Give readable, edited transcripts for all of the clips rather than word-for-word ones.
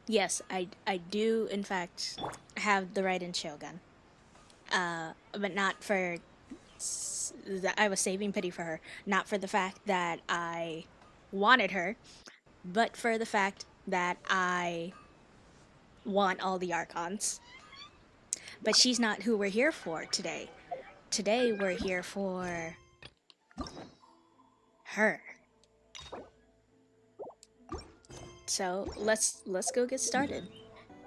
Yes, I do in fact have the Raiden Shogun. But not for that I was saving pity for her, not for the fact that I wanted her, but for the fact that I want all the Archons. But she's not who we're here for today. Today we're here for her. So let's go get started.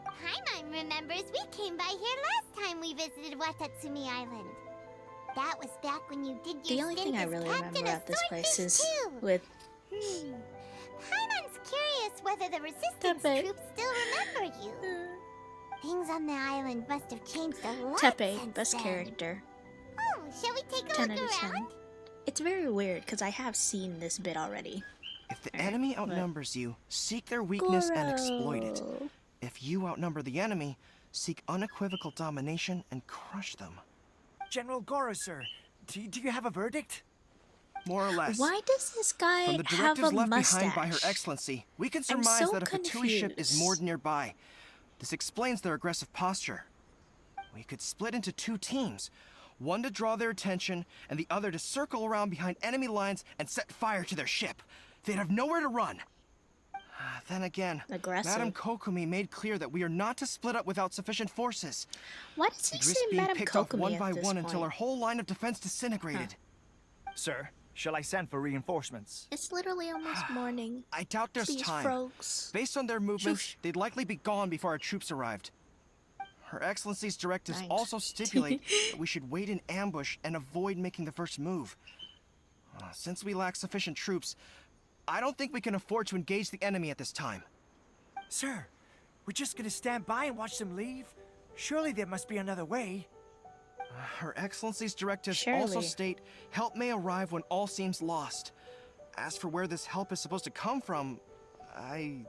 Reimein remembers we came by here last time we visited Watatsumi Island. That was back when you did your The only thing I really remember about this place is with Paimein's curious whether the resistance Tepe. troops still remember you. Things on the island must have changed a lot Tepe, since best then. character. Oh, shall we take a 10 look out of 10. around? It's very weird because I have seen this bit already. If the enemy outnumbers you, seek their weakness and exploit it. Goro. If you outnumber the enemy, seek unequivocal domination and crush them. General Goro, sir, do you have a verdict? More or less. Why does this guy From the have directives a left mustache? behind by Her Excellency, we can I'm surmise so that a Fatui ship is confused. moored nearby. This explains their aggressive posture. We could split into two teams. One to draw their attention, and the other to circle around behind enemy lines and set fire to their ship. They'd have nowhere to run. Then again, Aggressive. Madame Kokomi made clear that we are not to split up without sufficient forces. Why does he We'd say risk being Madame picked off Kokomi one at by this one point? until our whole line of defense disintegrated. Sir, shall I send for reinforcements? It's literally almost morning. I doubt there's These time. frogs. Based on their movements, Shoosh. they'd likely be gone before our troops arrived. Her Excellency's directives Nice. also stipulate that we should wait in ambush and avoid making the first move. Since we lack sufficient troops, I don't think we can afford to engage the enemy at this time. Sir, we're just gonna stand by and watch them leave? Surely there must be another way. Her Excellency's directives also Surely. state help may arrive when all seems lost. As for where this help is supposed to come from, Hey,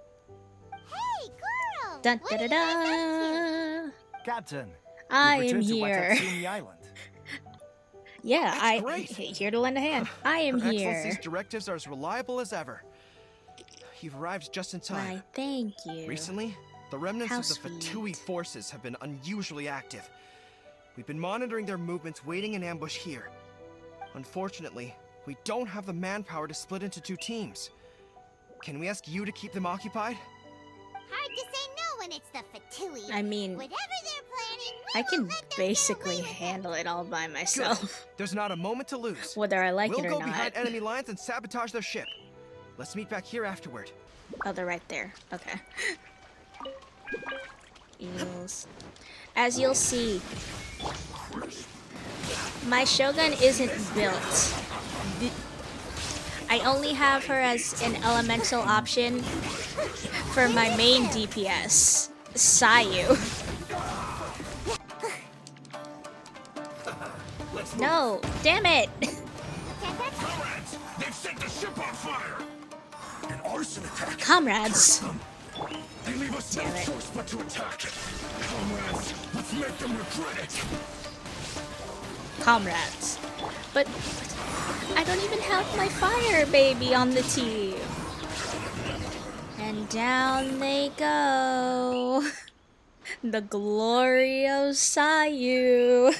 Goro! Dun What da da are you guys up da. Captain, I we've am returned to here. Watatsumi Island. Yeah, That's great. here to lend a hand. I am Her here. Excellency's directives are as reliable as ever. You've arrived just in time. Why, thank you. Recently, the remnants How of the sweet. Fatui forces have been unusually active. We've been monitoring their movements, waiting in ambush here. Unfortunately, we don't have the manpower to split into two teams. Can we ask you to keep them occupied? Hard to say no when it's the Fatui. I mean, Whatever they're planning, we I won't can let them get basically away with it. handle it all by Good. myself, There's not a moment to lose. whether I like We'll it or go not. behind enemy lines and sabotage their ship. Let's meet back here afterward. Oh, they're right there. Okay. Eels. As you'll see, my Shogun isn't built. I only have her as an elemental option for my main DPS, Sayu. No, damn it! Comrades, they've set the ship on fire! An arson attack! Comrades. They leave us no Damn it. choice but to attack! Comrades, let's make them regret it! Comrades. But I don't even have my fire baby on the team. And down they go. The glory of Sayu.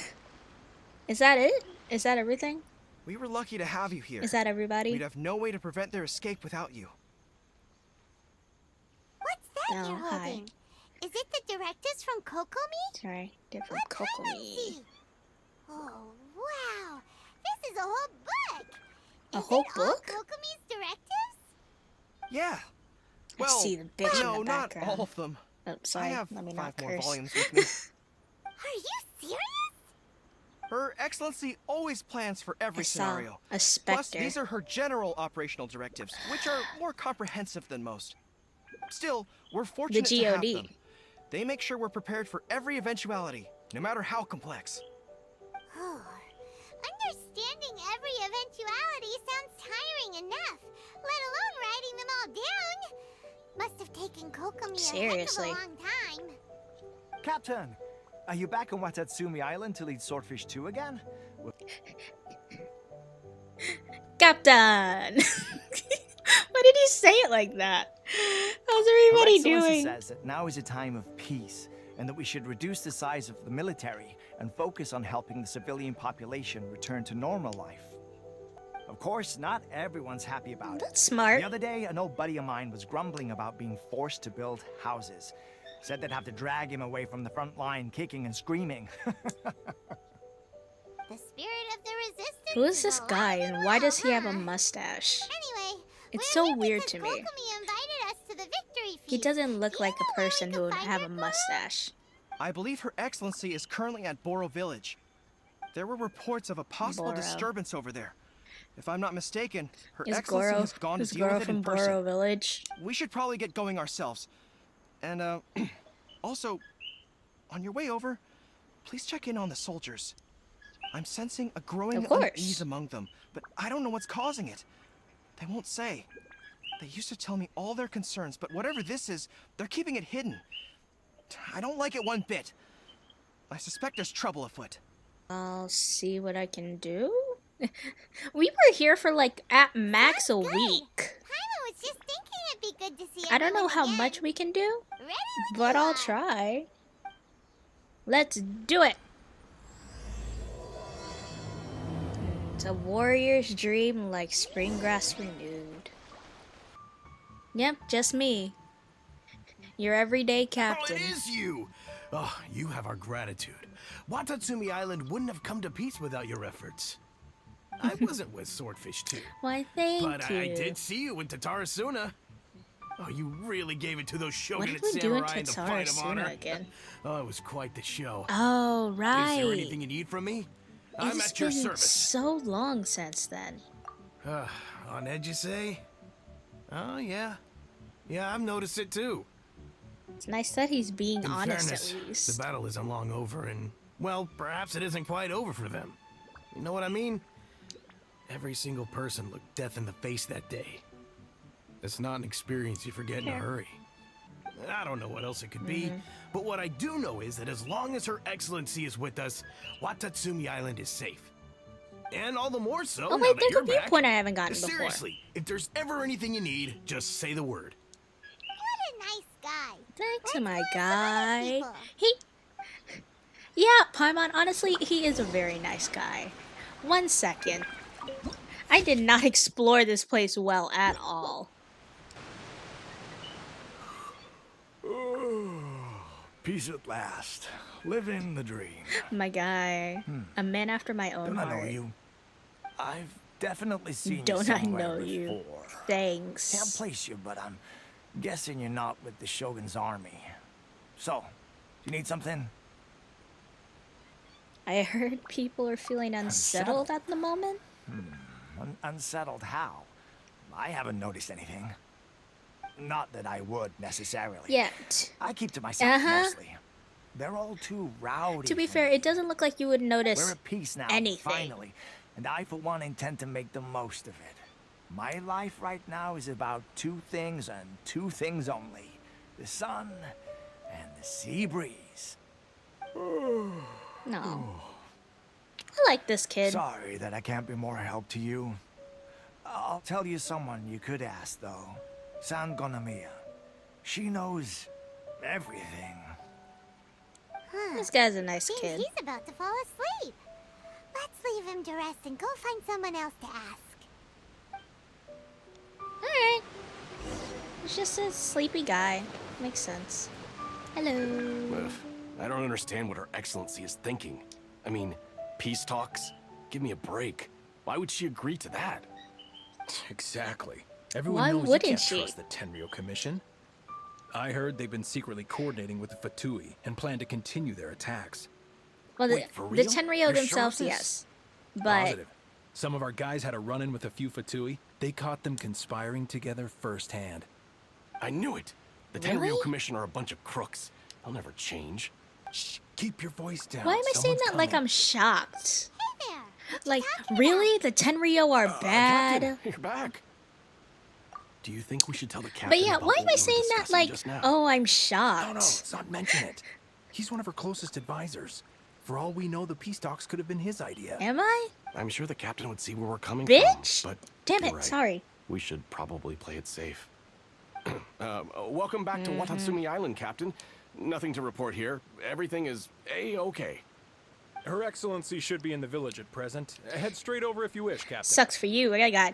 Is that it? Is that everything? We were lucky to have you here. Is that everybody? We'd have no way to prevent their escape without you. What's that Oh, you're hi. holding? Is it the directives from Kokomi? Sorry, different Let's have them Kokomi. see. Oh, wow. This is a whole book. A Is whole it all book? Kokomi's directives? Yeah. I Well, see the bitch no, in the not background. all of them. Oh, sorry. I have Let me 5 not more curse. volumes with me. Are you serious? Her Excellency always plans for every I saw scenario. a Plus, specter. these are her general operational directives, which are more comprehensive than most. Still, we're fortunate to have GOD. them. They make sure we're prepared for every eventuality, no matter how complex. Oh, understanding every eventuality sounds tiring enough, let alone writing them all down. Must have taken Kokomi Seriously. a heck of a long time. Captain, are you back on Watatsumi Island to lead Swordfish 2 again? Captain! Why did he say it like that? How's Her everybody Excellency doing? says that now is a time of peace, and that we should reduce the size of the military and focus on helping the civilian population return to normal life. Of course, not everyone's happy about it. That's smart. The other day, an old buddy of mine was grumbling about being forced to build houses. Said they'd have to drag him away from the front line, kicking and screaming. The spirit of the resistance. Who is this alive guy, and why does he have a huh? mustache? Anyway, It's we're so here weird because to me. Kokomi invited us to the victory feast. He doesn't look Do you like know a where we person can who would find have a her clothes? mustache. I believe Her Excellency is currently at Boro Village. There were reports of a possible Boro. disturbance over there. If I'm not mistaken, Her Is Excellency Goro, has gone to is deal Goro with it in from person. Boro Village? We should probably get going ourselves. And, also, on your way over, please check in on the soldiers. I'm sensing a growing Of course. unease among them, but I don't know what's causing it. They won't say. They used to tell me all their concerns, but whatever this is, they're keeping it hidden. I don't like it one bit. I suspect there's trouble afoot. I'll see what I can do. We were here for like at max a Sounds good. week. Paimon was just thinking it'd be good to see I don't know everyone how again. much we can do, Ready when but you I'll are. try. Let's do it. It's a warrior's dream like spring grass renewed. Yep, just me. Your everyday Oh, captain. it is you! Oh, you have our gratitude. Watatsumi Island wouldn't have come to peace without your efforts. I wasn't with Swordfish too, Why, thank but you. I did see you in Tatarasuna. Oh, you really gave it to those What shogunate did we do in samurai in the fight of honor. Tatarasuna again? Oh, it was quite the show. Oh, right. Is there anything you need from me? I'm It's at your been service. so long since then. On edge, you say? Oh, yeah. Yeah, I've noticed it too. It's nice that he's being In honest fairness, at least. the battle isn't long over, and, well, perhaps it isn't quite over for them. You know what I mean? Every single person looked death in the face that day. It's not an experience you forget in a Fair. hurry. I don't know what else it could be, but what I do know is that as long as Her Excellency is with us, Watatsumi Island is safe. And all the more so Oh now wait, that there's you're a back. viewpoint I haven't gotten before. Seriously, if there's ever anything you need, just say the word. What a nice guy. Thanks to Let's my learn some guy. other people. Yeah, Paimon, honestly, he is a very nice guy. 1 second. I did not explore this place well at all. Peace at last. Living the dream. My guy. A man after my own Don't I heart. know you? I've definitely seen Don't you I somewhere know you? before. Thanks. Can't place you, but I'm guessing you're not with the Shogun's army. So, you need something? I heard people are feeling unsettled at the moment. Unsettled how? I haven't noticed anything. Not that I would necessarily. Yet. I keep to myself Uh-huh. mostly. They're all too rowdy. To be for fair, me. it doesn't look like you would We're notice at peace now, anything. finally. And I, for one, intend to make the most of it. My life right now is about two things and two things only. The sun and the sea breeze. No. I like this kid. Sorry that I can't be more help to you. I'll tell you someone you could ask, though. San Gonomiya. She knows everything. This guy's a nice Seems kid. he's about to fall asleep. Let's leave him to rest and go find someone else to ask. Alright. He's just a sleepy guy. Makes sense. Hello. I don't understand what Her Excellency is thinking. I mean, peace talks? Give me a break. Why would she agree to that? Exactly. Everyone Why knows wouldn't you can't she? trust the Tenryou Commission. I heard they've been secretly coordinating with the Fatui and plan to continue their attacks. Well, Wait, for the real? Tenryou You're sure of themselves, this? yes. But Positive. Some of our guys had a run-in with a few Fatui. They caught them conspiring together firsthand. I knew it! The Really? Tenryou Commission are a bunch of crooks. They'll never change. Shh, keep your voice down. why am I saying Someone's that like coming. I'm shocked? Hey there. What you Like, talking really? The Tenryou are bad? Captain, you're back. Do you think we should tell the captain But yeah, about why what am I we were saying that discussing like, just now? oh, I'm No, shocked? no, let's not mention it. He's one of our closest advisors. For all we know, the peace talks could have been his idea. Am I? I'm sure the captain would see where we're coming Bitch! from. But Damn you're it, right. sorry. We should probably play it safe. Welcome back to Watatsumi Island, Captain. Nothing to report here. Everything is A-okay. Her Excellency should be in the village at present. Head straight over if you wish, Captain. Sucks for you. I got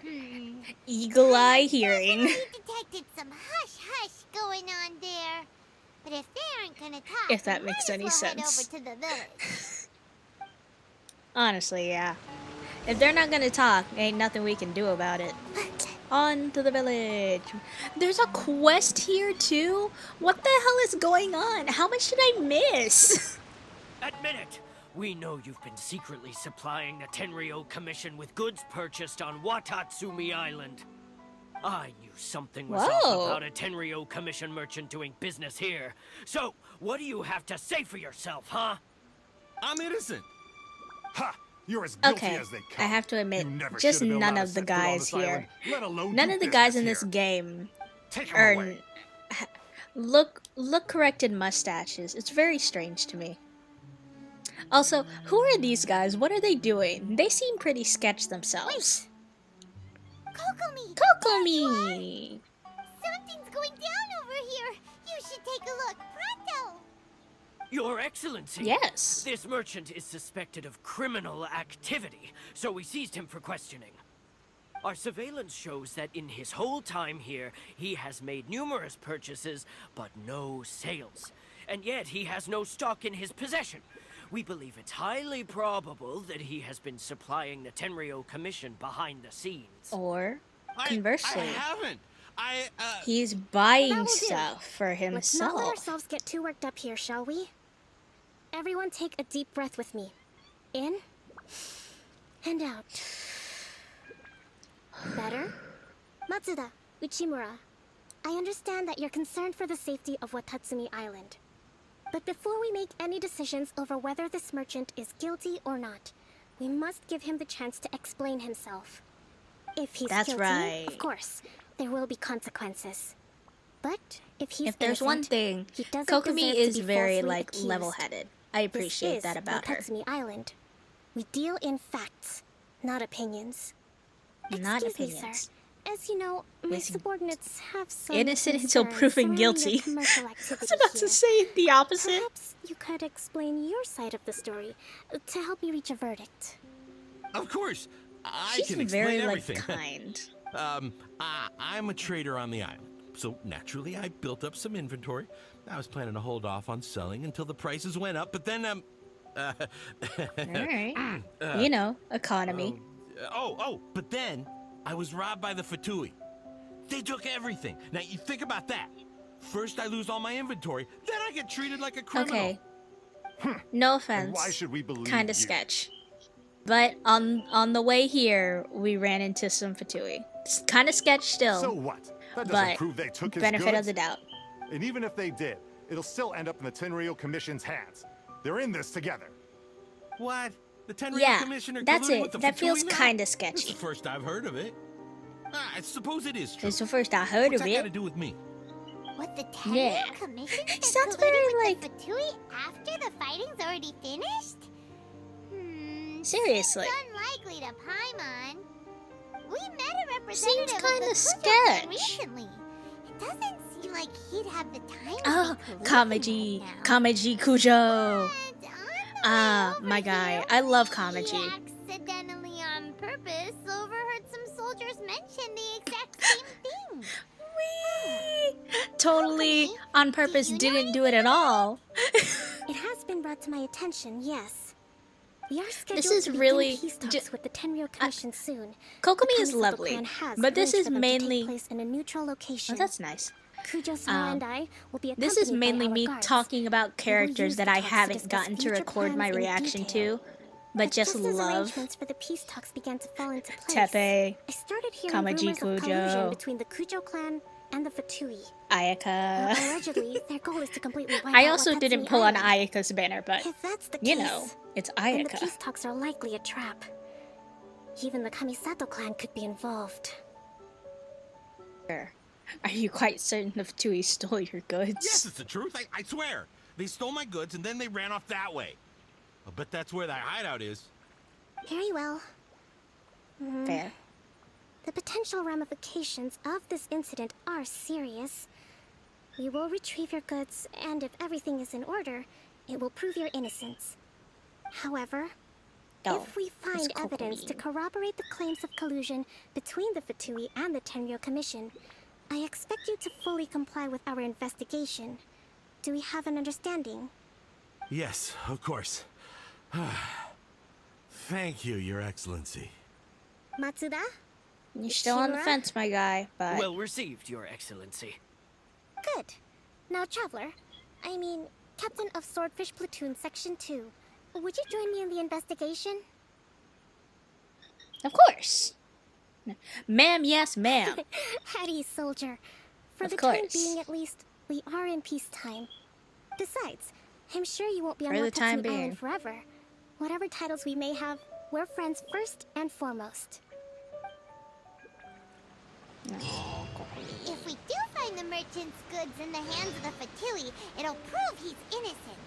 eagle eye hearing. We detected some hush-hush going on there. But if they aren't gonna talk, If that we makes might any as well head sense. over to the village. Honestly, yeah. If they're not gonna talk, ain't nothing we can do about it. On to the village. There's a quest here too? What the hell is going on? How much did I miss? Admit it! We know you've been secretly supplying the Tenryo Commission with goods purchased on Watatsumi Island. I knew something was off Whoa. about a Tenryo Commission merchant doing business here. So, what do you have to say for yourself, huh? I'm innocent. Ha! You're as guilty Okay, as they come. I have to admit, You never just should have been none allowed of to the set foot on guys this here, island, let alone none do of the guys in business this here. game Take 'em are away. look corrected mustaches. It's very strange to me. Also, who are these guys? What are they doing? They seem pretty sketch themselves. Kokomi! Kokomi! Something's going down over here. You should take a look. Pronto! Your Excellency! Yes. This merchant is suspected of criminal activity, so we seized him for questioning. Our surveillance shows that in his whole time here, he has made numerous purchases, but no sales. And yet he has no stock in his possession. We believe it's highly probable that he has been supplying the Tenryo Commission behind the scenes. Or I conversely, haven't. he's buying That will do. stuff for Let's not let himself. ourselves get too worked up here, shall we? Everyone take a deep breath with me. In and out. Better? Matsuda, Uchimura, I understand that you're concerned for the safety of Watatsumi Island. But before we make any decisions over whether this merchant is guilty or not, we must give him the chance to explain himself. If he's That's guilty, right. of course, there will be consequences. But if he's If there's one innocent, thing, he doesn't Kokomi deserve to is be very falsely like accused. level-headed. I appreciate This is that about her. Watatsumi Island. We deal in facts, not opinions. Not Excuse me, opinions. sir. As you know, my Yes, subordinates have some innocent until concerns proven surrounding your guilty. commercial I was activity about here. to say the opposite. Perhaps you could explain your side of the story to help me reach a verdict. Of course, I She's can explain very like everything. kind. I'm a trader on the island, so naturally I built up some inventory. I was planning to hold off on selling until the prices went up, but then All right. You know, economy. But then I was robbed by the Fatui. They took everything. Now you think about that. First I lose all my inventory, then I get treated like a criminal. Okay. No And offense. why should we believe Kind you? of sketch. But on the way here, we ran into some Fatui. It's kind of sketch still. So what? That doesn't but prove they took his benefit goods. of the doubt. And even if they did, it'll still end up in the Tenryo Commission's hands. They're in this together. What? The Tenryo Yeah, Commissioner that's colluding it. with the That feels Fatui now? kind of It's sketchy. the first I've heard of it. I suppose it is true. It's the first I heard What's of that got to it. do with me? What the Tenryo Yeah. Commission is Sounds colluding very, with like- the Fatui after the fighting's already finished? Seriously. Seems unlikely to Paimon. We met a representative of kinda the Kujo sketch. clan recently. It doesn't seem like he'd have the time to Oh, be colluding Kamaji. right now. Kamaji Kujo. But on the Ah, way over my guy. here, I love we Kamaji. accidentally on purpose overheard some soldiers mention the exact same thing. Whee! Totally Kokomi, on purpose do you know didn't do it at all. It has been brought to my attention, yes. We are scheduled is to begin really peace talks ju- with the Tenryo Commission soon. Kokomi The is Kamisato lovely, clan has but this arranged is for them to take mainly. place in a neutral location. Oh, that's nice. Kujo-sama and I will be This is accompanied by mainly our me guards. talking about We will characters use that the I talks to haven't discuss gotten to future record my plans in reaction detail. to, but just as love. arrangements for the peace talks began to fall into place, Tepe, I started hearing Kamaji rumors of Kujo. collusion between the Kujo clan and the Fatui. Ayaka. Allegedly, their goal is to completely wipe I out also Watatsumi didn't pull on Island. Ayaka's banner, but If that's the you case, know, it's then the Ayaka. peace talks are likely a trap. Even the Kamisato clan could be involved. Are you quite certain the Fatui stole your goods? Yes, it's the truth. I swear. They stole my goods and then they ran off that way. I'll bet that's where that hideout is. Very well. Fair. The potential ramifications of this incident are serious, We will retrieve your goods, and if everything is in order, it will prove your innocence. However, Oh, if we find it's evidence to Kokomi. corroborate the claims of collusion between the Fatui and the Tenryo Commission, I expect you to fully comply with our investigation. Do we have an understanding? Yes, of course. Thank you, Your Excellency. Matsuda? You're still on the Shimura? fence, my guy, but Well received, Your Excellency. Good. Now, Traveler, I mean, Captain of Swordfish Platoon Section 2, would you join me in the investigation? of course. Ma'am, yes, ma'am. Hattie, soldier. For Of the time course. being, at least, we are in peacetime. Besides, I'm sure you won't be on For the Lord time Tatsumi being. Island forever. Whatever titles we may have, we're friends first and foremost. Oh, Kokomi. If we do find the merchant's goods in the hands of the Fatui, it'll prove he's innocent.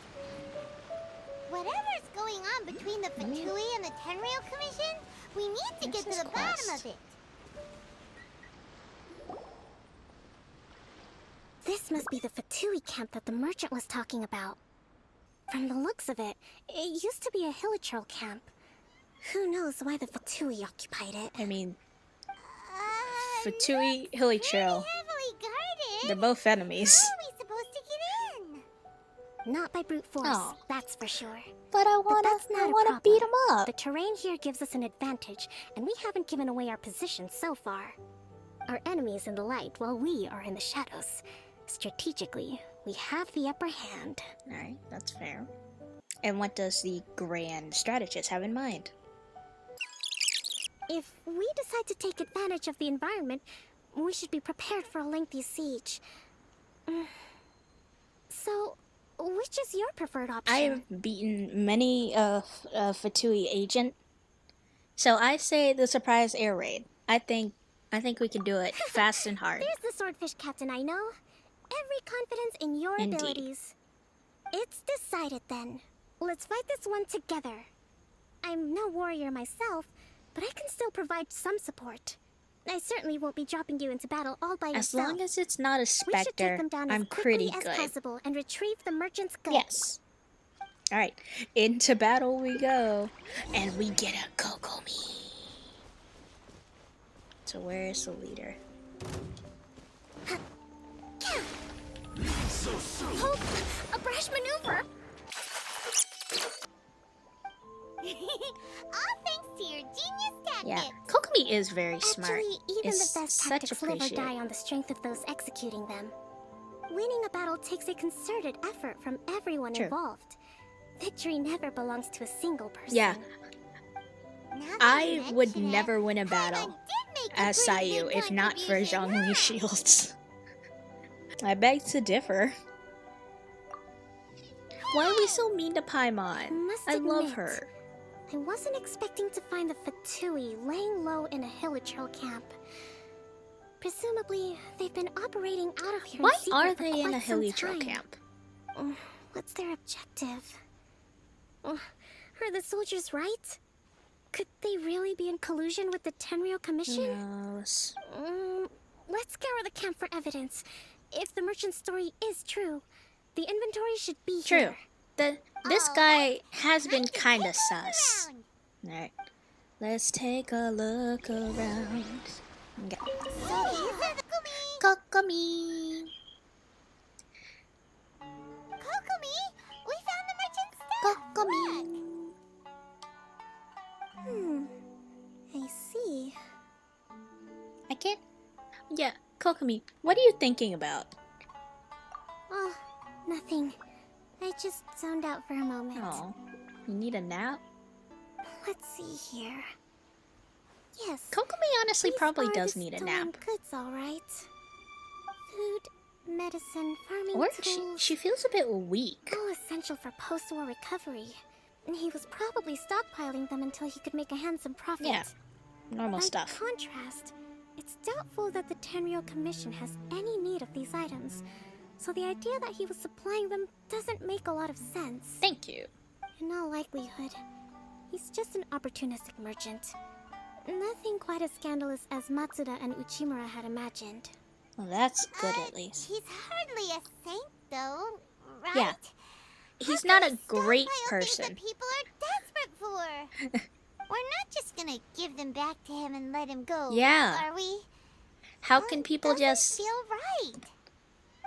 Whatever's going on between the Fatui and the Tenryo Commission, we need to get Where's to this the bottom quest? of it. This must be the Fatui camp that the merchant was talking about. From the looks of it, it used to be a hilichurl camp. Who knows why the Fatui occupied it? I mean, Pretty Fatui, Hilichurl, heavily guarded. they're both enemies. How are we supposed to get in? Not by brute force, Oh. that's for sure. But I that's not a wanna problem. beat him up. The terrain here gives us an advantage, and we haven't given away our position so far. Our enemy is in the light, while we are in the shadows. Strategically, we have the upper hand. Alright, that's fair. And what does the grand strategist have in mind? If we decide to take advantage of the environment, we should be prepared for a lengthy siege. So, which is your preferred option? I've beaten many Fatui agent, so I say the surprise air raid. I think we can do it fast and hard. There's the swordfish captain I know. Every confidence in your Indeed. abilities. It's decided then. Let's fight this one together. I'm no warrior myself, but I can still provide some support. I certainly won't be dropping you into battle all by As yourself. long as it's not a We should take specter, them down I'm as pretty quickly good. as possible and retrieve the merchant's goods. Yes. Alright, into battle we go. And we get a Kokomi. So where is the leader? Oh, a brash maneuver! All thanks to your genius tactics. Yeah, Kokomi is very smart. Actually, even It's the best such tactics live or appreciate. die on the strength of those executing them. Winning a battle takes a concerted effort from everyone True. involved. Victory never belongs to a single person. Yeah, Now that you I would mention it, never win a Paimon battle did make a as pretty Sayu big if not for contribution, Zhongli huh? shields. I beg to differ. Why are we so mean to Paimon? Must I love admit, her. I wasn't expecting to find the Fatui laying low in a hilichurl camp. Presumably, they've been operating out of here Why in secret are for they in a quite some hilichurl time. camp? What's their objective? Are the soldiers right? Could they really be in collusion with the Tenryo Commission? Yes. Let's scour the camp for evidence. If the merchant's story is true, the inventory should be True. here. This Oh, guy has been Time to kinda take a look sus. around. Alright. Let's take a look around. Okay. So these are the Kokomi! Kokomi! We found the merchant's stuff! Kokomi! I see. I can't. Yeah, Kokomi, what are you thinking about? Oh, nothing. I just zoned out for a moment. Oh, you need a nap? Let's see here. Yes. Kokomi honestly these probably are does the need a stolen nap. goods, all right. Food, medicine, farming Or tools. she feels a bit weak. All essential for post-war recovery. And he was probably stockpiling them until he could make a handsome profit. Yeah, normal By stuff. contrast, it's doubtful that the Tenryo Commission has any need of these items. So the idea that he was supplying them doesn't make a lot of sense. Thank you. In all likelihood, he's just an opportunistic merchant. Nothing quite as scandalous as Matsuda and Uchimura had imagined. Well, that's good at least. He's hardly a saint, though, right? Yeah. He's How not can a a great stockpile person. Things that people are desperate for. We're not just gonna give them back to him and let him go. Yeah. Are we? How can people Doesn't just... feel right.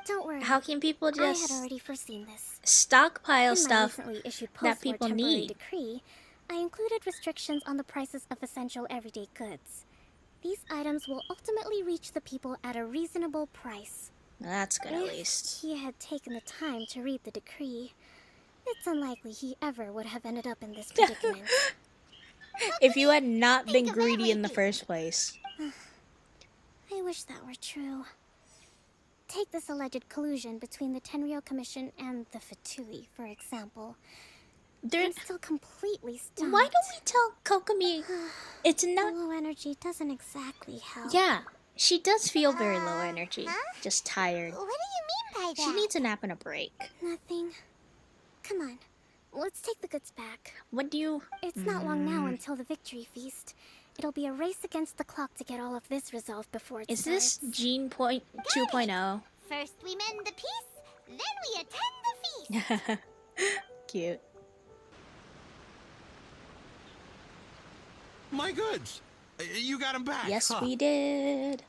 Don't worry. How can people I had just already foreseen this. stockpile In my stuff recently issued that post-war people temporary need? decree, I included restrictions on the prices of essential everyday goods. These items will ultimately reach the people at a reasonable price. That's good at If least. he had taken the time to read the decree, it's unlikely he ever would have ended up in this predicament. If you had not been greedy in the first place. I wish that were true. Take this alleged collusion between the Tenryou Commission and the Fatui, for example. They're... I'm still completely stumped. Why don't we tell Kokomi it's The not... low energy doesn't exactly help. Yeah, she does feel very low energy. Huh? Just tired. What do you mean by that? She needs a nap and a break. Nothing. Come on, let's take the goods back. What do you... It's not long now until the victory feast. It'll be a race against the clock to get all of this resolved before it Is starts. this Gene Point 2.0? First we mend the peace, then we attend the feast. Cute. My goods. You got them back. Yes, huh? we did.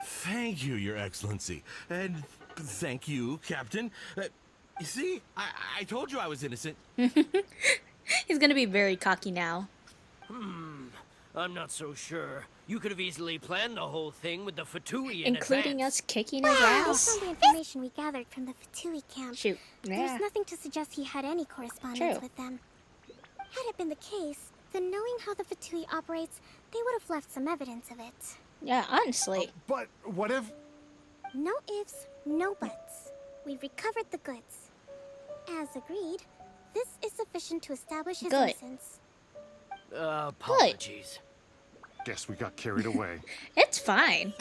Thank you, Your Excellency. And thank you, Captain. You see, I told you I was innocent. He's gonna be very cocky now. I'm not so sure. You could have easily planned the whole thing with the Fatui in Including advance. us kicking his Based ass. on the information we gathered from the Fatui camp, Shoot. Yeah. there's nothing to suggest he had any correspondence True. with them. Had it been the case, then knowing how the Fatui operates, they would have left some evidence of it. Yeah, honestly. But what if... No ifs, no buts. We've recovered the goods. As agreed, this is sufficient to establish his Good. innocence. Apologies. Guess we got carried away. It's fine.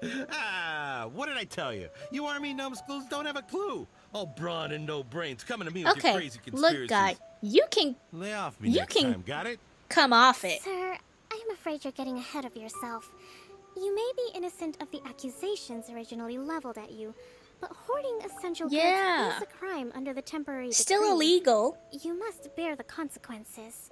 What did I tell you? You army numbskulls don't have a clue. All brawn and no brains coming to me with your Okay, crazy conspiracies. look, guy. You can Lay off me you next can- time, got it? come off it. Sir, I'm afraid you're getting ahead of yourself. You may be innocent of the accusations originally leveled at you, but hoarding essential Yeah. goods is a crime under the temporary Still decree. illegal. You must bear the consequences.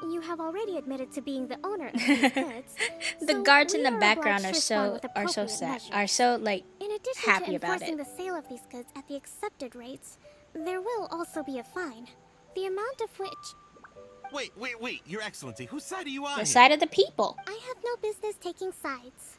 You have already admitted to being the owner of these goods. The so guards in we the are background obliged are to respond so with appropriate sad. measures. Are so like In addition happy to about enforcing it. the sale of these goods at the accepted rates, there will also be a fine, the amount of which Wait, Your Excellency, whose side are you on The here? side of the people. I have no business taking sides.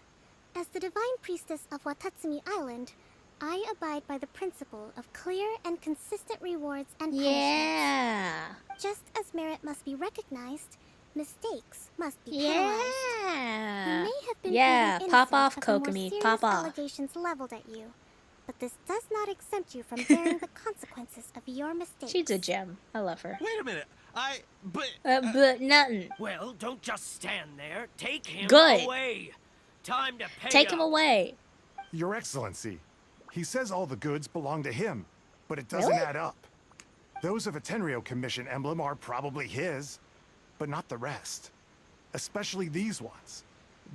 As the divine priestess of Watatsumi Island, I abide by the principle of clear and consistent rewards and punishments. Yeah. Just as merit must be recognized, mistakes must be penalized. You Yeah. may have been Yeah, proven pop innocent off, of the more Kokomi, serious pop off. allegations leveled at you, but this does not exempt you from bearing the consequences of your mistakes. She's a gem. I love her. Wait a minute. But But nothing. Well, don't just stand there. Take him Good. away. Time to pay Take up. him away. Your Excellency, he says all the goods belong to him, but it doesn't Really? add up. Those of a Tenryou Commission emblem are probably his, but not the rest. Especially these ones.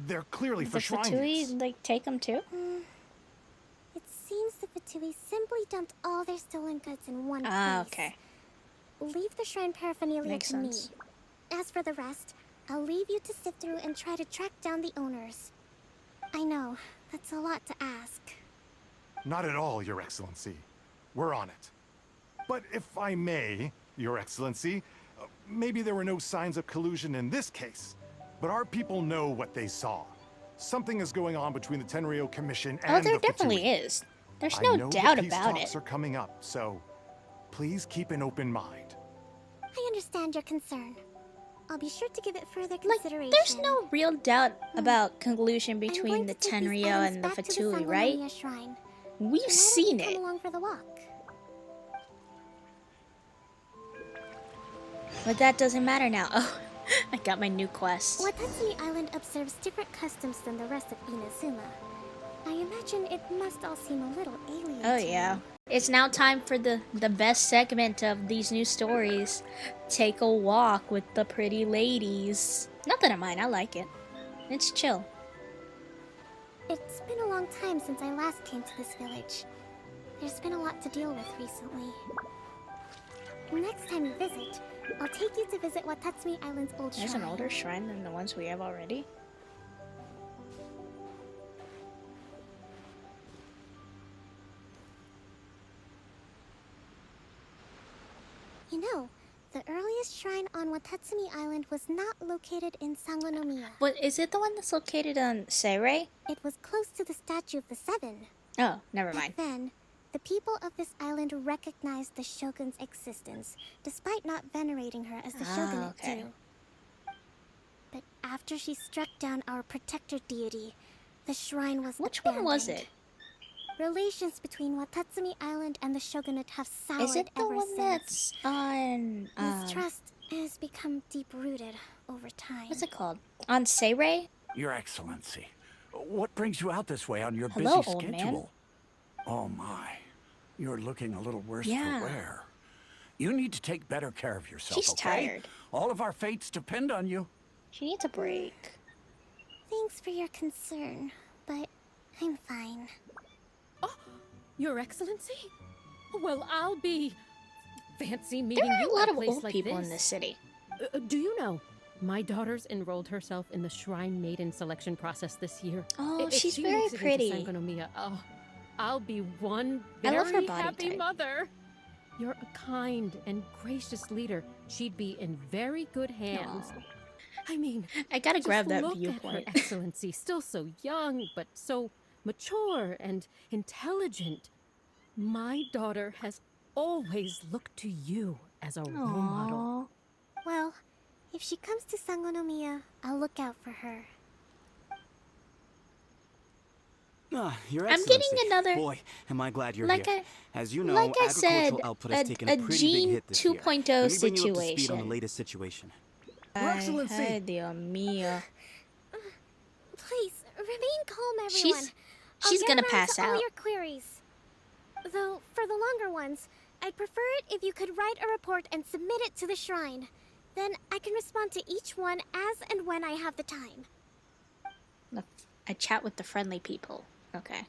They're clearly for The shrine Fatui use. like take him too? It seems the Fatui simply dumped all their stolen goods in one Ah, place. okay. Leave the shrine paraphernalia Makes to sense. me. As for the rest, I'll leave you to sift through and try to track down the owners. I know, that's a lot to ask. Not at all, Your Excellency. We're on it. But if I may, Your Excellency, maybe there were no signs of collusion in this case, but our people know what they saw. Something is going on between the Tenryou Commission and Oh, there the definitely Fatui. is. There's I no know doubt the peace about talks it. are coming up, so please keep an open mind. I understand your concern. I'll be sure to give it further Like, consideration. there's no real doubt about collusion I'm between going the to take these Tenryou items and the back to Fatui, Sangonomiya right? Shrine. We've Why don't seen you come it. along for the walk? But that doesn't matter now. Oh, I got my new quest. Watatsumi Island observes different customs than the rest of Inazuma. I imagine it must all seem a little alien Oh to yeah. you. It's now time for the best segment of these new stories. Take a walk with the pretty ladies. Not that I mind, I like it. It's chill. It's been a long time since I last came to this village. There's been a lot to deal with recently. Next time you visit, I'll take you to visit Watatsumi Island's old shrine. There's an older shrine than the ones we have already. You know, the earliest shrine on Watatsumi Island was not located in Sangonomiya. What is it? The one that's located on Seirei? It was close to the Statue of the Seven. Oh, never mind. Back then, the people of this island recognized the shogun's existence, despite not venerating her as the shogunate okay. do. But after she struck down our protector deity, the shrine was Which abandoned. one was it? Relations between Watatsumi Island and the shogunate have soured Is it the ever one since. that's on Mistrust has become deep-rooted over time. what's it called? On Seirei? Your Excellency, what brings you out this way on your Hello, busy old man. schedule? Oh my, you're looking a little worse Yeah. for wear. You need to take better care of yourself, She's okay? tired. All of our fates depend on you. She needs a break. Thanks for your concern, but I'm fine. Your Excellency? Well, I'll be fancy meeting There are you a lot at of place old like people in this. this city. Do you know? My daughter's enrolled herself in the Shrine Maiden selection process this year. Oh, If she's she very makes it into pretty. Sangonomiya, I'll be one I very love her body happy type. mother. You're a kind and gracious leader. She'd be in very good hands. Aw. I mean, I gotta just grab that look at viewpoint. Her Excellency, still so young, but so mature and intelligent. My daughter has always looked to you as a role model. Aw. Well, if she comes to Sangonomiya, I'll look out for her. Your I'm Excellency. getting another- Boy, am I glad you're Like here. As you know, like I said, agricultural output has taken a a pretty Gene big hit this 2.0 year. Let me bring you up to speed on the situation. latest situation. Your Excellency. Ay, Dios mío. Please, remain calm, everyone. She's I'll get gonna around pass to all out. your queries. Though, for the longer ones, I'd prefer it if you could write a report and submit it to the shrine. Then I can respond to each one as and when I have the time. I chat with the friendly people. Okay.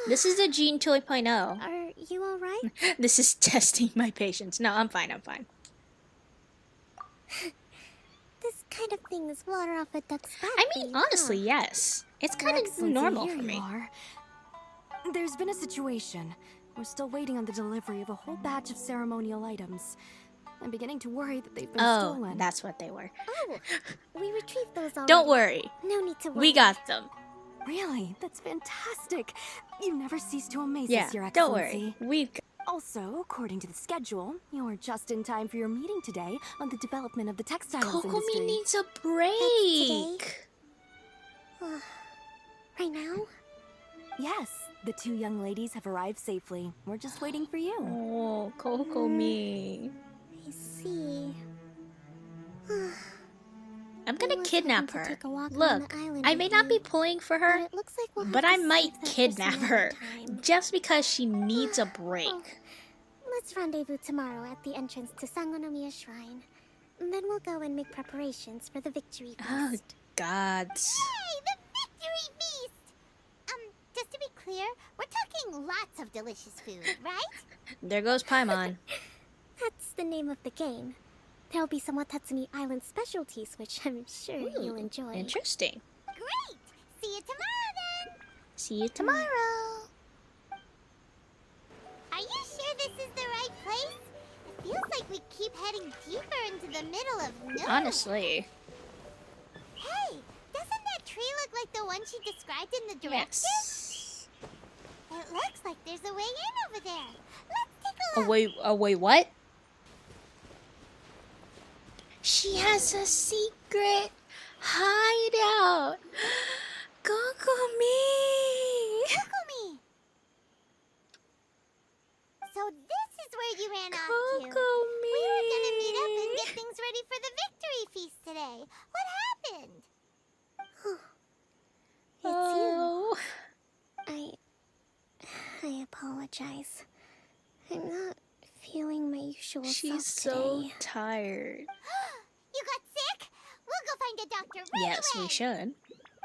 This is a Gene 2.0. Are you alright? This is testing my patience. No, I'm fine, I'm fine. This kind of thing is water off a duck's back. I for mean, you, honestly, huh? yes. It's kind of Excellency, normal here for you me. are. There's been a situation. We're still waiting on the delivery of a whole batch of ceremonial items. I'm beginning to worry that they've been Oh, stolen. that's what they were. Oh, we retrieved those already. Don't worry. No need to worry. We got them. Really? That's fantastic. You never cease to amaze Yeah, us, Your don't Excellency. worry. We've got Also, according to the schedule, you're just in time for your meeting today on the development of the textiles industry. Kokomi needs a break. Right now? Yes, the two young ladies have arrived safely. We're just waiting for you. Oh, Kokomi. I see. I'm gonna was kidnap hoping to her. take a walk around Look, the island I with may not be you, pulling for but her, it looks like we'll have but to I save might that for kidnap some her other time. just because she needs a break. Oh, let's rendezvous tomorrow at the entrance to Sangonomiya Shrine. And then we'll go and make preparations for the victory feast. Oh, gods. Hey, the victory feast! Just to be clear, we're talking lots of delicious food, right? There goes Paimon. That's the name of the game. There'll be some Watatsumi Island specialties, which I'm sure you'll enjoy. Interesting. Great! See you tomorrow then! See you tomorrow. Are you sure this is the right place? It feels like we keep heading deeper into the middle of nowhere. Honestly. Hey, doesn't that tree look like the one she described in the directions? Yes. It looks like there's a way in over there. Let's take a look. Wait, what? She has a secret hideout. Kokomi. Kokomi! So this is where you ran off to. Kokomi. We were gonna meet up and get things ready for the victory feast today. What happened? Oh. I apologize. I'm not feeling my usual She's self so today. tired. You got sick? We'll go find a doctor right Yes, away. we should.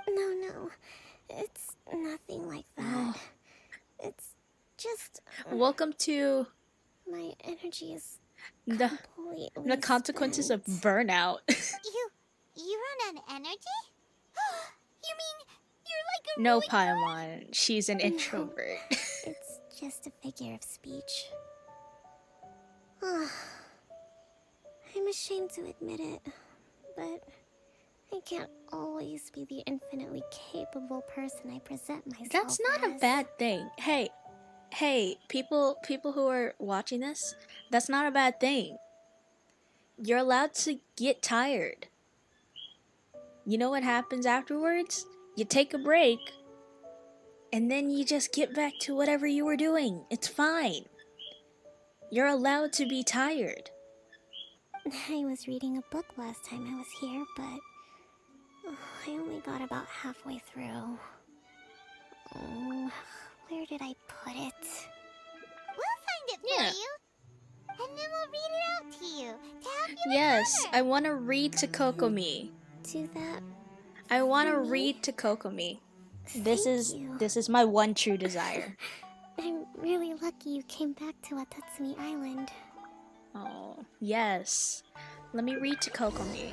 No. It's nothing like that. It's just... Welcome to my energy is the completely consequences spent. of burnout. You run on energy? You mean you're like a No, really Paimon. She's an No, introvert. it's just a figure of speech. I'm ashamed to admit it, but I can't always be the infinitely capable person I present myself That's not as. a bad thing. Hey, people who are watching this, that's not a bad thing. You're allowed to get tired. You know what happens afterwards? You take a break, and then you just get back to whatever you were doing. It's fine. You're allowed to be tired. I was reading a book last time I was here, but I only got about halfway through. Oh, where did I put it? We'll find it for you. And then we'll read it out to you to help you Yes, recover. I want to read to Kokomi. Do that. I want to for me? read to Kokomi. Thank you. This is my one true desire. I'm really lucky you came back to Watatsumi Island. Oh, yes. Let me read to Kokomi.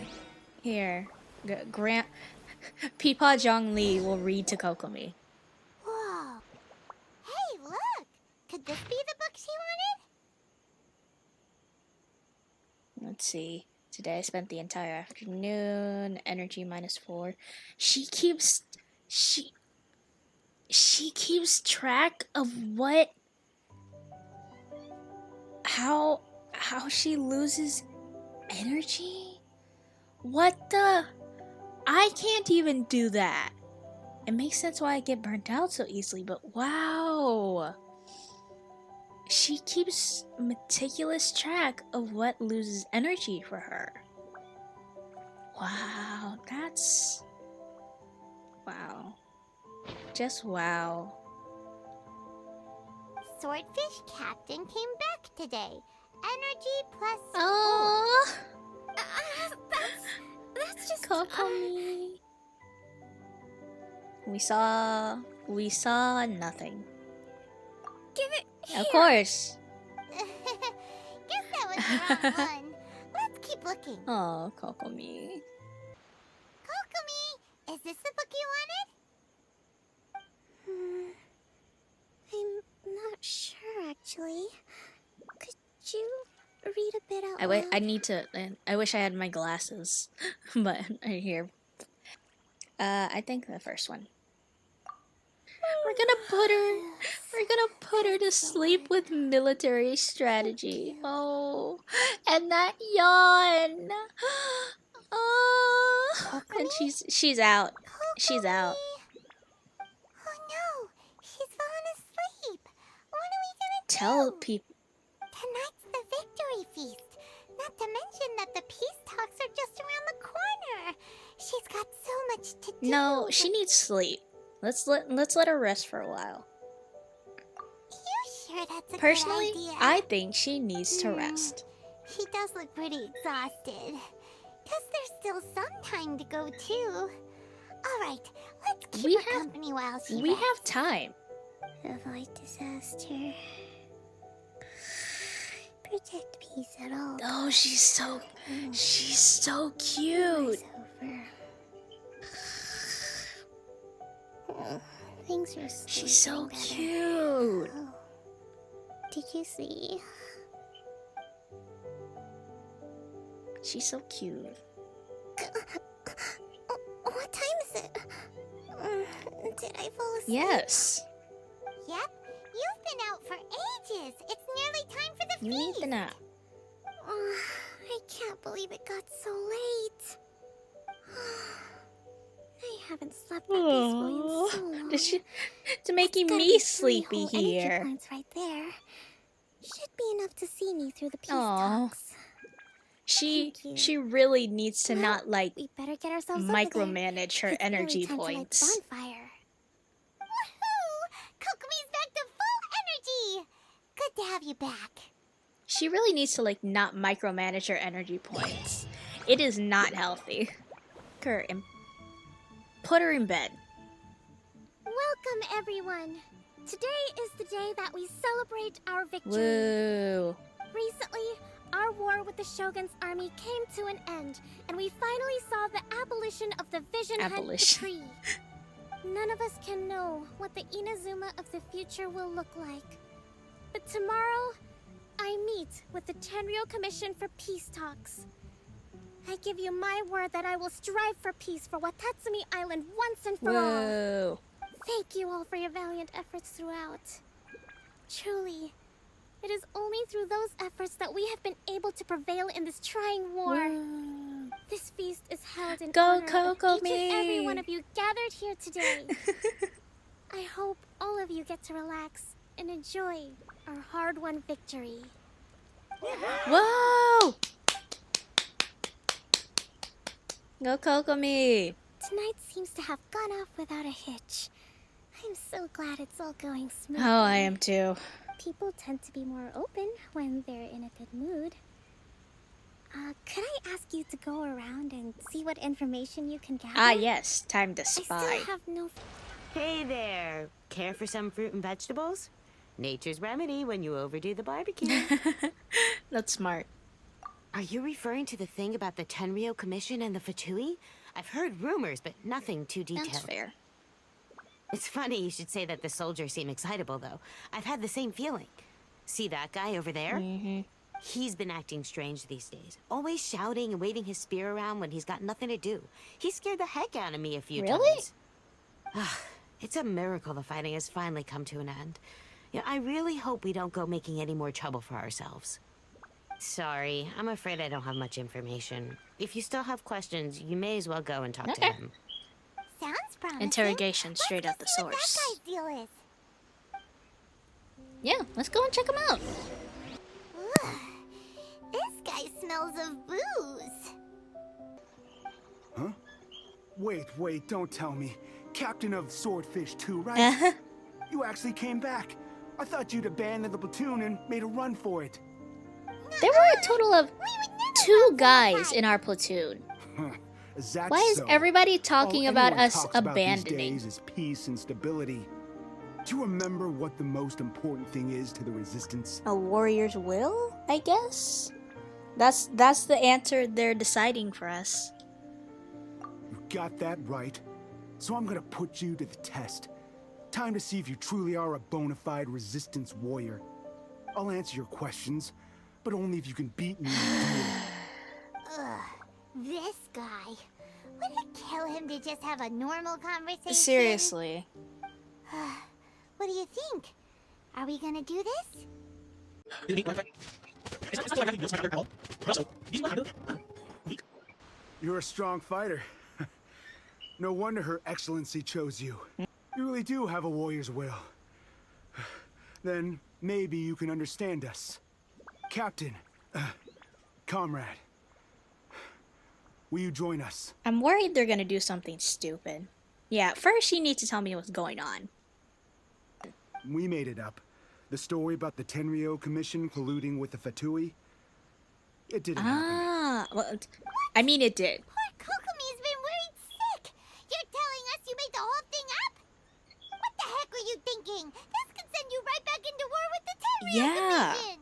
Here. Grant Peepaw Zhongli will read to Kokomi. Whoa. Hey, look. Could this be the book she wanted? Let's see. Today I spent the entire afternoon. Energy -4. She keeps track of what how she loses energy? What the? I can't even do that. It makes sense why I get burnt out so easily, but wow. She keeps meticulous track of what loses energy for her. Wow, that's... wow. Just wow. Swordfish Captain came back today. Energy plus Oh, That's just... Kokomi. We saw nothing. Give it here. Of course. Guess that was the wrong one. Let's keep looking. Oh, Kokomi. Kokomi, is this the book you wanted? I'm not sure, actually. Could you read a bit out loud? I need to... I wish I had my glasses. But right here. I think the first one. We're gonna put her to sleep with military strategy. Oh, and that yawn. Oh, and she's out. She's out. Oh no, she's fallen asleep. What are we gonna do? Tell people. Tonight's the victory feast. Not to mention that the peace talks are just around the corner. She's got so much to do. No, she needs sleep. Let's let her rest for a while. You sure that's a Personally, good idea? I think she needs to rest. She does look pretty exhausted. Guess there's still some time to go too. All right, let's keep her company while she We rests. have time. Avoid disaster. Protect peace at all. Oh, she's so cute. Over. Things are She's so better. cute. Oh. Did you see? She's so cute. What time is it? Did I fall asleep? Yes. Yep, you've been out for ages. It's nearly time for the You need feast. the nap. I can't believe it got so late. I haven't slept that peacefully in so long. It's making Gotta me be 3 sleepy whole energy here. points right there. Should be enough to see me through the peace Aw. talks. She really needs to not like We better get ourselves over there. micromanage her It's nearly energy time to light the points. bonfire. Woohoo! Kokomi's back to full energy. Good to have you back. She really needs to like not micromanage her energy points. It is not healthy. Her and put her in bed. Welcome, everyone. Today is the day that we celebrate our victory. Woo. Recently, our war with the Shogun's army came to an end, and we finally saw the abolition of the Vision Hunt decree. None of us can know what the Inazuma of the future will look like. But tomorrow, I meet with the Tenryou Commission for peace talks. I give you my word that I will strive for peace for Watatsumi Island once and for all. Thank you all for your valiant efforts throughout. Truly, it is only through those efforts that we have been able to prevail in this trying war. This feast is held in honor of each and every one of you gathered here today. I hope all of you get to relax and enjoy our hard-won victory. Whoa! Go Kokomi! Tonight seems to have gone off without a hitch. I'm so glad it's all going smoothly. Oh, I am too. People tend to be more open when they're in a good mood. Could I ask you to go around and see what information you can gather? Ah, yes. Time to spy. I still have no... Hey there. Care for some fruit and vegetables? Nature's remedy when you overdo the barbecue. That's smart. Are you referring to the thing about the Tenryou Commission and the Fatui? I've heard rumors, but nothing too detailed. That's fair. It's funny you should say that the soldiers seem excitable, though. I've had the same feeling. See that guy over there? Mm-hmm. He's been acting strange these days. Always shouting and waving his spear around when he's got nothing to do. He scared the heck out of me a few times. It's a miracle the fighting has finally come to an end. Yeah, I really hope we don't go making any more trouble for ourselves. Sorry, I'm afraid I don't have much information. If you still have questions, you may as well go and talk to him. Sounds promising. Interrogation straight out the source. What that guy's deal is. Yeah, let's go and check him out. Ugh. This guy smells of booze. Huh? Wait, don't tell me. Captain of Swordfish 2, right? You actually came back. I thought you'd abandoned the platoon and made a run for it. There were a total of 2 guys in our platoon. Why is everybody talking about us abandoning? These days is peace and stability. Do you remember what the most important thing is to the resistance? A warrior's will, I guess? That's the answer they're deciding for us. You got that right. So I'm gonna put you to the test. Time to see if you truly are a bona fide resistance warrior. I'll answer your questions, but only if you can beat me in a duel. Ugh, this guy. Wouldn't it kill him to just have a normal conversation? Seriously. What do you think? Are we gonna do this? You're a strong fighter. No wonder Her Excellency chose you. You really do have a warrior's will. Then maybe you can understand us. Captain, comrade, will you join us? I'm worried they're gonna do something stupid. Yeah, first you need to tell me what's going on. We made it up. The story about the Tenryou Commission colluding with the Fatui. It didn't happen. Well, I mean it did. Poor Kokomi's been worried sick. You're telling us you made the whole thing up? What the heck were you thinking? This could send you right back into war with the Tenryou Commission.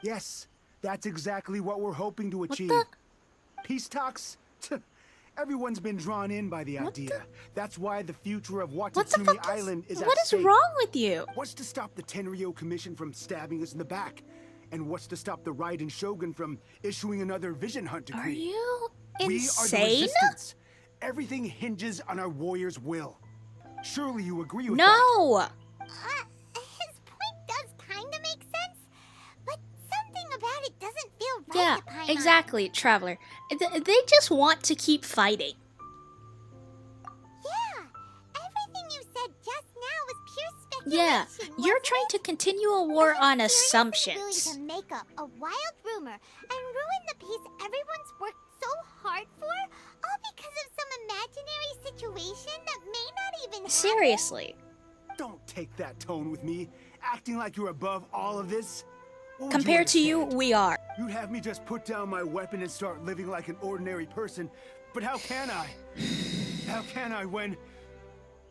Yes, that's exactly what we're hoping to achieve. Peace talks? Everyone's been drawn in by the idea. That's why the future of Watatsumi Island is at stake. What is wrong with you? What's to stop the Tenryou Commission from stabbing us in the back? And what's to stop the Raiden Shogun from issuing another Vision Hunt decree? Are you We insane? are the resistance. Everything hinges on our warrior's will. Surely you agree with No! His point does kind of make sense, but something about it doesn't feel right Yeah, to Paimon. exactly, Traveler. They just want to keep fighting. Yeah, everything you said just now was pure speculation. Yeah, you're trying to continue a war on assumptions. Willing to make up a wild rumor and ruin the peace everyone's worked so hard for, all because of some imaginary situation that may not even happen? Seriously. Don't take that tone with me, acting like you're above all of this. What would Compared to you, understand? we are. You'd have me just put down my weapon and start living like an ordinary person, but how can I? How can I when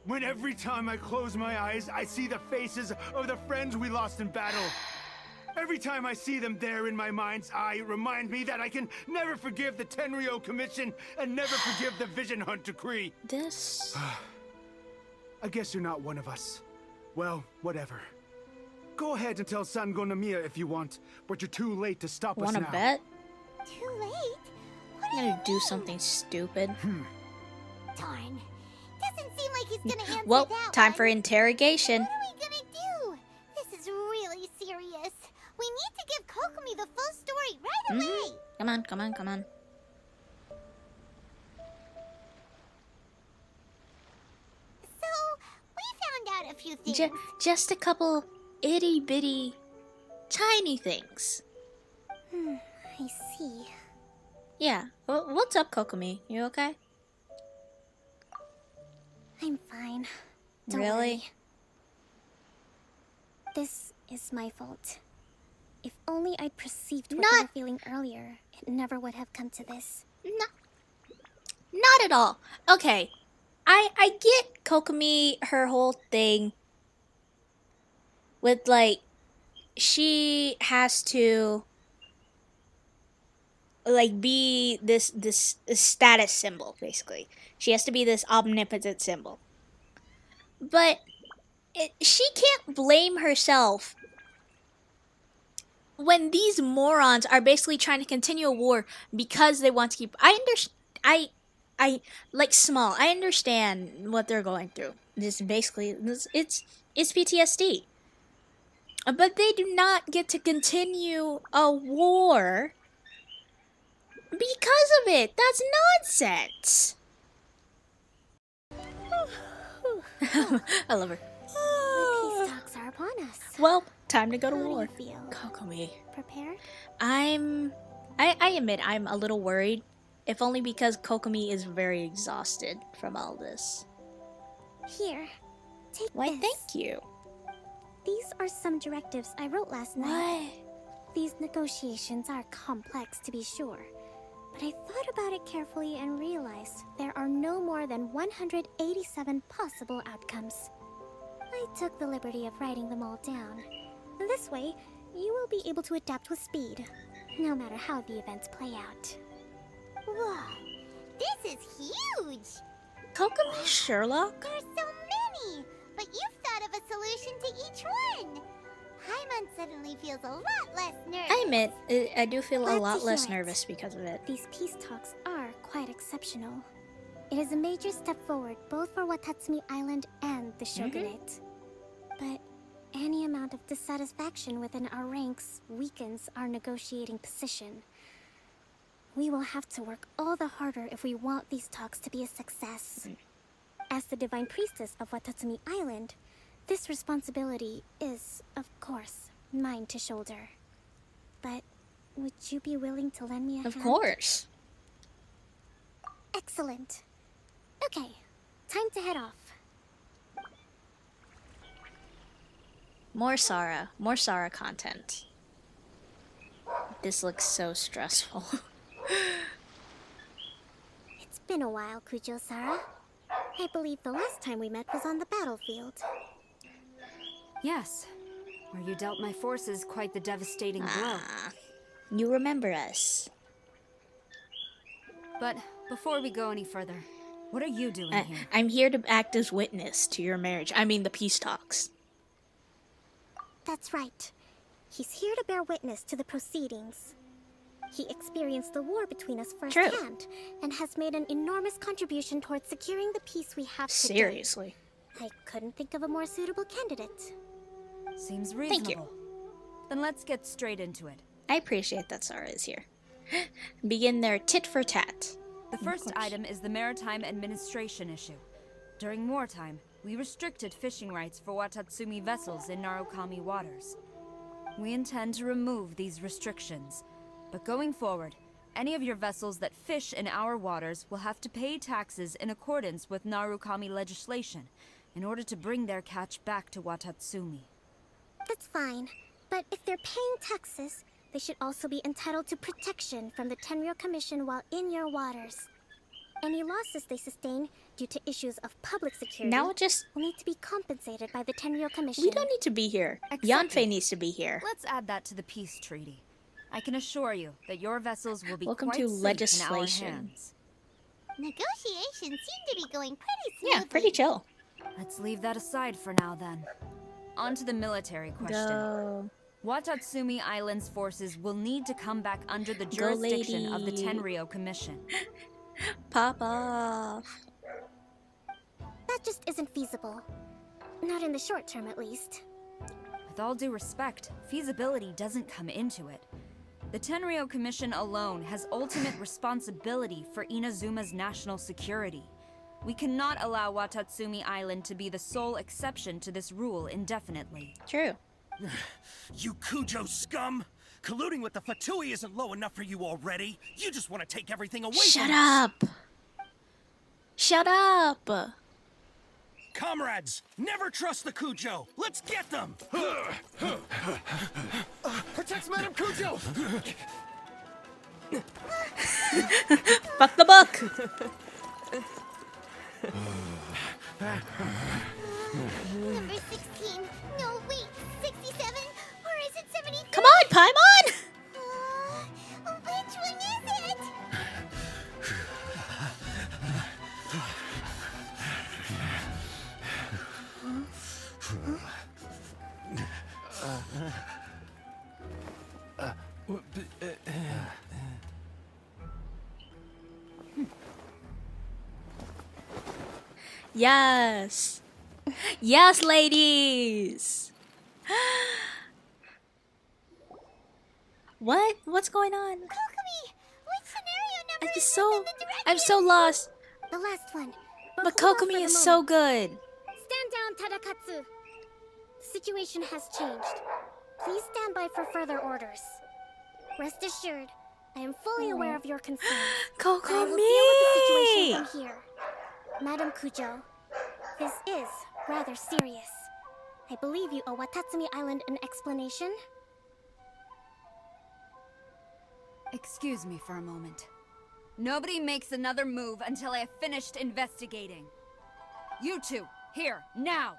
When every time I close my eyes, I see the faces of the friends we lost in battle. Every time I see them there in my mind's eye, it reminds me that I can never forgive the Tenryo Commission and never forgive the Vision Hunt Decree. This... I guess you're not one of us. Well, whatever. Go ahead and tell Sango Namiya if you want, but you're too late to stop us now. Wanna bet? Too late? What I'm gonna do something stupid. Darn. Doesn't seem like he's gonna answer Well, that time one. for interrogation. What are we gonna do? This is really serious. We need to give Kokomi the full story right away. Come on, come on, come on. So, we found out a few things. Just a couple itty bitty tiny things. I see. Yeah. What's up, Kokomi? You okay? I'm fine. Don't Really? worry. This is my fault. If only I'd perceived what you were feeling earlier, it never would have come to this. Not at all. Okay. I get Kokomi, her whole thing with, like, she has to, like, be this status symbol, basically. She has to be this omnipotent symbol. But she can't blame herself when these morons are basically trying to continue a war because they want to keep... I like small. I understand what they're going through. This basically, it's PTSD. But they do not get to continue a war because of it. That's nonsense. I love her. The peace talks are upon us. Well, time to go to How war. do you feel? Kokomi. Prepared? I admit I'm a little worried. If only because Kokomi is very exhausted from all this. Here, take Why, this. thank you. These are some directives I wrote last night. These negotiations are complex, to be sure. But I thought about it carefully and realized there are no more than 187 possible outcomes. I took the liberty of writing them all down. This way, you will be able to adapt with speed, no matter how the events play out. Whoa, this is huge! Kokomi Sherlock? There's so many! But you've thought of a solution to each one! Reimein suddenly feels a lot less nervous. I admit, I do feel Glad a to lot hear less it. nervous because of it. These peace talks are quite exceptional. It is a major step forward both for Watatsumi Island and the Shogunate. But any amount of dissatisfaction within our ranks weakens our negotiating position. We will have to work all the harder if we want these talks to be a success. As the Divine Priestess of Watatsumi Island, this responsibility is, of course, mine to shoulder. But would you be willing to lend me a hand? Of course. Excellent. Okay, time to head off. More Sara content. This looks so stressful. It's been a while, Kujo-Sara. I believe the last time we met was on the battlefield. Yes, where you dealt my forces quite the devastating blow. You remember us. But before we go any further, what are you doing here? I'm here to act as witness to your marriage. I mean, the peace talks. That's right. He's here to bear witness to the proceedings. He experienced the war between us firsthand and has made an enormous contribution towards securing the peace we have today. Seriously. I couldn't think of a more suitable candidate. Seems reasonable. Thank you. Then let's get straight into it. I appreciate that Sara is here. Begin their tit for tat. The first item is the Maritime Administration issue. During wartime, we restricted fishing rights for Watatsumi vessels in Narukami waters. We intend to remove these restrictions, but going forward, any of your vessels that fish in our waters will have to pay taxes in accordance with Narukami legislation in order to bring their catch back to Watatsumi. That's fine, but if they're paying taxes, they should also be entitled to protection from the Tenryo Commission while in your waters. Any losses they sustain due to issues of public security Now just will need to be compensated by the Tenryou Commission. we don't need to be here. Yanfei needs to be here. Let's add that to the peace treaty. I can assure you that your vessels will be Welcome quite to safe legislation. in our hands. Negotiations seem to be going pretty smoothly. Yeah, pretty chill. Let's leave that aside for now then. On to the military question. Go. Watatsumi Island's forces will need to come back under the Go, jurisdiction of the lady. Tenryou Commission. Pop off. That just isn't feasible. Not in the short term, at least. With all due respect, feasibility doesn't come into it. The Tenryou Commission alone has ultimate responsibility for Inazuma's national security. We cannot allow Watatsumi Island to be the sole exception to this rule indefinitely. True. You Kujo scum! Colluding with the Fatui isn't low enough for you already. You just want to take everything away Shut from us. up. Shut up. Comrades, never trust the Kujo. Let's get them. Protect Madame Kujo! Fuck the book. Number 16. No, wait. 67? Or is it 73? Come on, Paimon! Which one is it? Yes. Yes, ladies. What? What's going on? Kokomi, what scenario number I'm is so this in the directions? I'm so lost. The last one. But hold on Kokomi for is the so moment. good. Stand down, Tadakatsu. The situation has changed. Please stand by for further orders. Rest assured, I am fully aware of your concerns. and I will deal with the situation from here. Madam Kujo, this is rather serious. I believe you owe Watatsumi Island an explanation. Excuse me for a moment. Nobody makes another move until I have finished investigating. You two, here, now!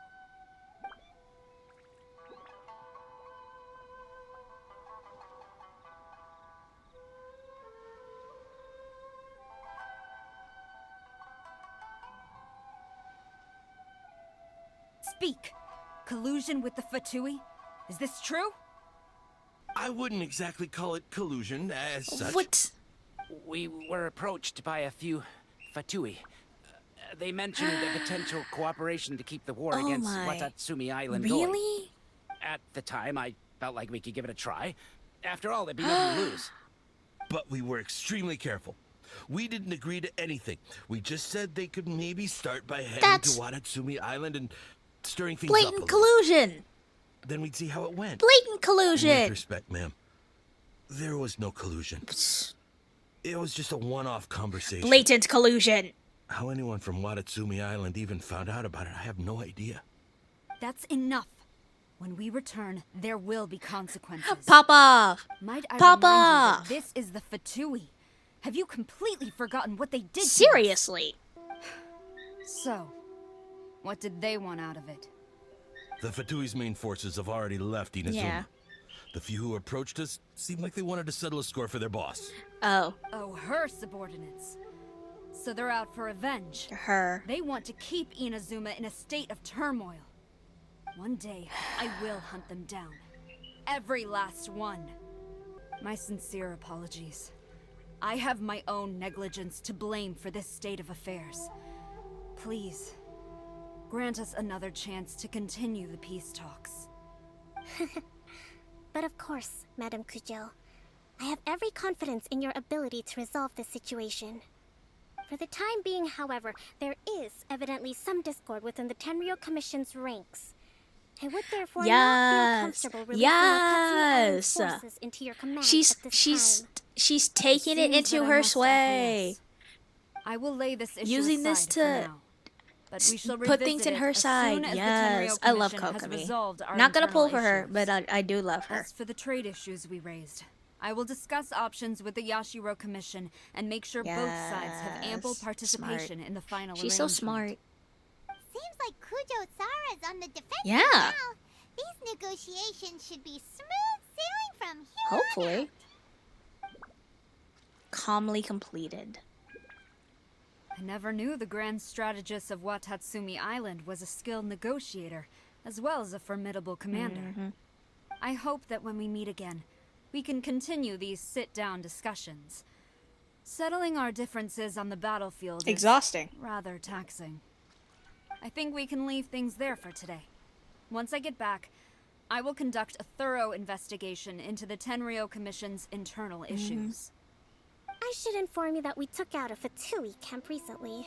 Speak! Collusion with the Fatui? Is this true? I wouldn't exactly call it collusion as such. What? We were approached by a few Fatui. They mentioned the potential cooperation to keep the war Oh against my. Watatsumi Island going. Really? At the time, I felt like we could give it a try. After all, there'd be nothing to lose. But we were extremely careful. We didn't agree to anything. We just said they could maybe start by heading That's to Watatsumi Island and stirring things up a blatant little. collusion. Then we'd see how it went. Blatant With collusion. respect, ma'am, there was no collusion. It was just a one-off conversation. Blatant collusion. How anyone from Watatsumi Island even found out about it, I have no idea. That's enough. When we return, there will be consequences. Pop off. Might I Pop remind off. you that this is the Fatui. Have you completely forgotten what they did to us? Seriously. So, what did they want out of it? The Fatui's main forces have already left Inazuma. Yeah. The few who approached us seemed like they wanted to settle a score for their boss. Oh. Oh, her subordinates. So they're out for revenge. Her. They want to keep Inazuma in a state of turmoil. One day, I will hunt them down. Every last one. My sincere apologies. I have my own negligence to blame for this state of affairs. Please, grant us another chance to continue the peace talks. But of course, Madam Kujo. I have every confidence in your ability to resolve this situation. For the time being, however, there is evidently some discord within the Tenryou Commission's ranks. I would therefore not feel comfortable releasing Yes. Watatsumi Island's forces into your command She's at this time. she's taking it Seems into that I her must sway. acquiesce. I will lay this issue Using aside this for to now, but we shall put revisit things in it her as side. soon as the Yes, Tenryou I love Commission has Kokomi. resolved our Not gonna internal pull for her, issues. but I do love her. As for the trade issues we raised, I will discuss options with the Yashiro Commission and make sure both sides have ample Yes, participation smart. in the final She's so arrangement. smart. Seems like Kujo-sara's on the defensive Yeah. now. These negotiations should be smooth sailing from here on Hopefully. out. Calmly completed. I never knew the grand strategist of Watatsumi Island was a skilled negotiator, as well as a formidable commander. I hope that when we meet again, we can continue these sit-down discussions. Settling our differences on the battlefield is Exhausting. rather taxing. I think we can leave things there for today. Once I get back, I will conduct a thorough investigation into the Tenryo Commission's internal issues. I should inform you that we took out a Fatui camp recently.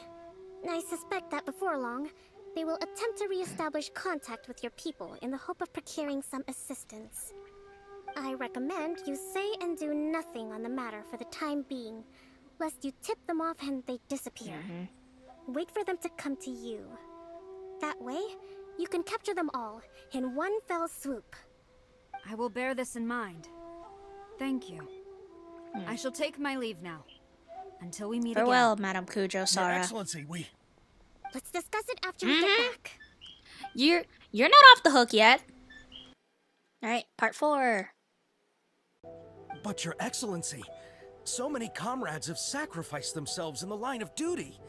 I suspect that before long, they will attempt to re-establish contact with your people in the hope of procuring some assistance. I recommend you say and do nothing on the matter for the time being, lest you tip them off and they disappear. Wait for them to come to you. That way, you can capture them all in one fell swoop. I will bear this in mind. Thank you. I shall take my leave now. Until we meet Farewell, again. Madame Your Kujo-sara. Excellency, we... Let's discuss it after we get back. You're not off the hook yet. Alright, part 4. But Your Excellency, so many comrades have sacrificed themselves in the line of duty.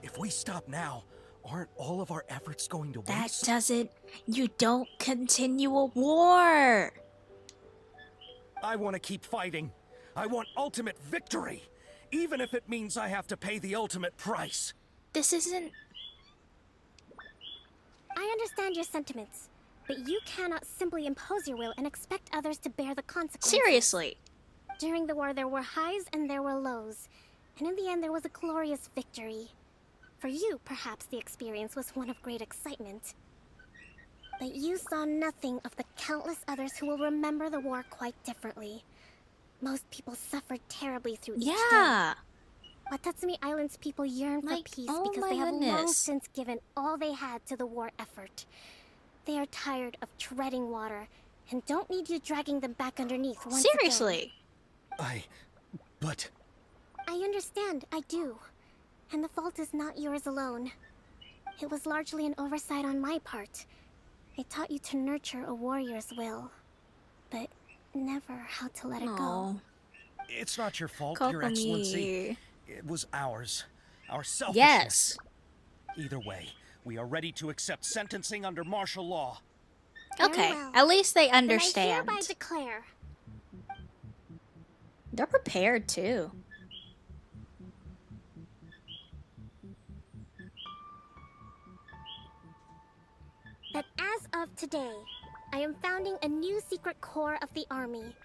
If we stop now, aren't all of our efforts going to That waste? doesn't... You don't continue a war. I want to keep fighting. I want ultimate victory, even if it means I have to pay the ultimate price. This isn't... I understand your sentiments, but you cannot simply impose your will and expect others to bear the consequences. Seriously. During the war, there were highs and there were lows, and in the end, there was a glorious victory. For you, perhaps the experience was one of great excitement. But you saw nothing of the countless others who will remember the war quite differently. Most people suffered terribly through each Yeah. day. Watatsumi Island's people yearn for peace oh because my they have long goodness. since given all they had to the war effort. They are tired of treading water and don't need you dragging them back underneath once Seriously. But... I understand, I do. And the fault is not yours alone. It was largely an oversight on my part. I taught you to nurture a warrior's will, but never how to let it go. It's not your fault, Your Kokomi. Excellency. It was ours. Our selfishness. Yes. Either way, we are ready to accept sentencing under martial law. Okay, well. at least they Then I understand. hereby declare They're prepared too. that as of today, I am founding a new secret corps of the army.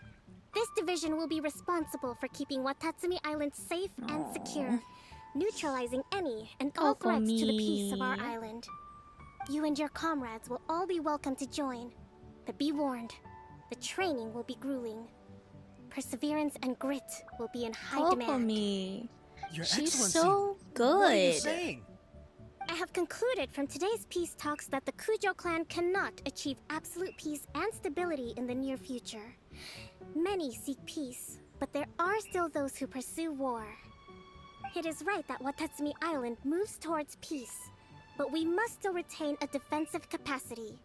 This division will be responsible for keeping Watatsumi Island safe and secure, neutralizing any and all threats to the peace of our Kokomi. island. You and your comrades will all be welcome to join, but be warned, the training will be grueling. Perseverance and grit will be in high demand. Kokomi. Your She's Excellency, so what are you good. saying? I have concluded from today's peace talks that the Kujo clan cannot achieve absolute peace and stability in the near future. Many seek peace, but there are still those who pursue war. It is right that Watatsumi Island moves towards peace, but we must still retain a defensive capacity.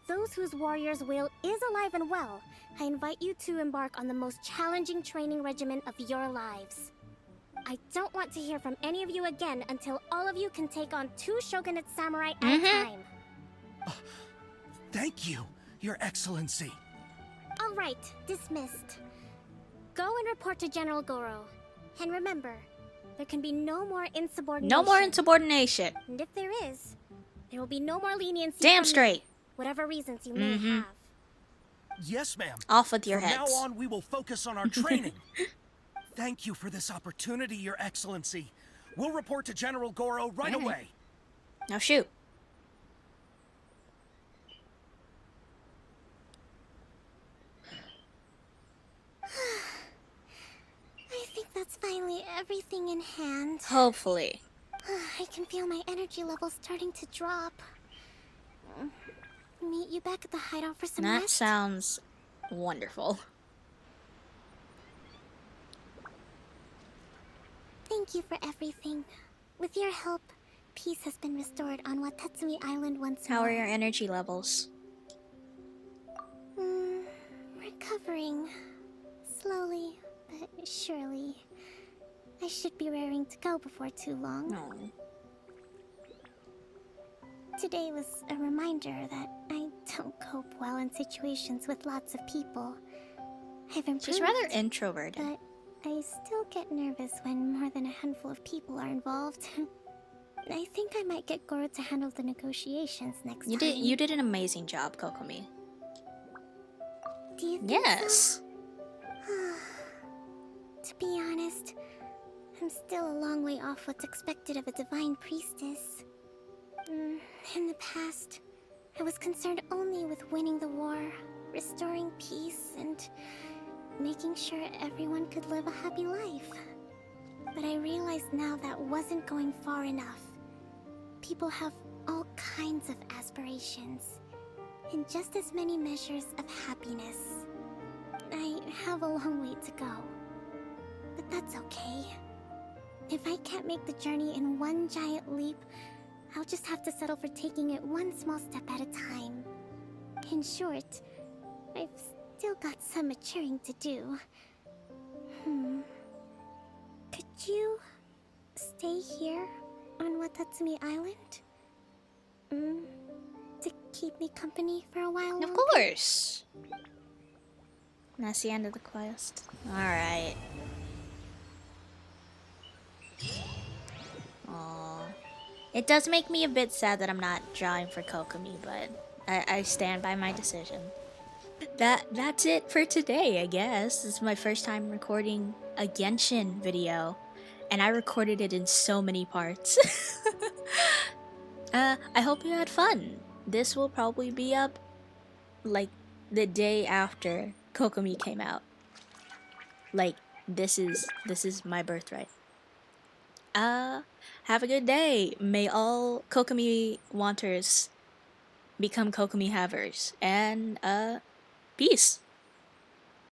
Those whose warrior's will is alive and well, I invite you to embark on the most challenging training regimen of your lives. I don't want to hear from any of you again until all of you can take on 2 shogunate samurai at a time. Thank you, Your Excellency. All right, dismissed. Go and report to General Goro. And remember, there can be no more insubordination. No more insubordination. And if there is, there will be no more leniency. Damn from me, straight. whatever reasons you may have. Yes, ma'am. Off with your From heads. now on, we will focus on our training. Thank you for this opportunity, Your Excellency. We'll report to General Goro right away. Now shoot. I think that's finally everything in hand. Hopefully. I can feel my energy levels starting to drop. Meet you back at the hideout for some That rest? sounds wonderful. Thank you for everything. With your help, peace has been restored on Watatsumi Island once more. How are your energy levels? Recovering. Slowly, but surely. I should be raring to go before too long. No. Today was a reminder that I don't cope well in situations with lots of people. I've improved. She's rather introverted. But I still get nervous when more than a handful of people are involved. I think I might get Goro to handle the negotiations next time. You did an amazing job, Kokomi. Do you think yes. So? To be honest, I'm still a long way off what's expected of a divine priestess. In the past, I was concerned only with winning the war, restoring peace, and making sure everyone could live a happy life. But I realize now that wasn't going far enough. People have all kinds of aspirations, and just as many measures of happiness. I have a long way to go, but that's okay. If I can't make the journey in one giant leap, I'll just have to settle for taking it one small step at a time. In short, I've still got some maturing to do. Could you stay here on Watatsumi Island? To keep me company for a while longer? Of course. That's the end of the quest. Alright. Aww. It does make me a bit sad that I'm not drawing for Kokomi, but I stand by my decision. That's it for today, I guess. This is my first time recording a Genshin video, and I recorded it in so many parts. I hope you had fun. This will probably be up like the day after Kokomi came out. Like this is my birthright. Have a good day. May all Kokomi wanters become Kokomi havers, and peace.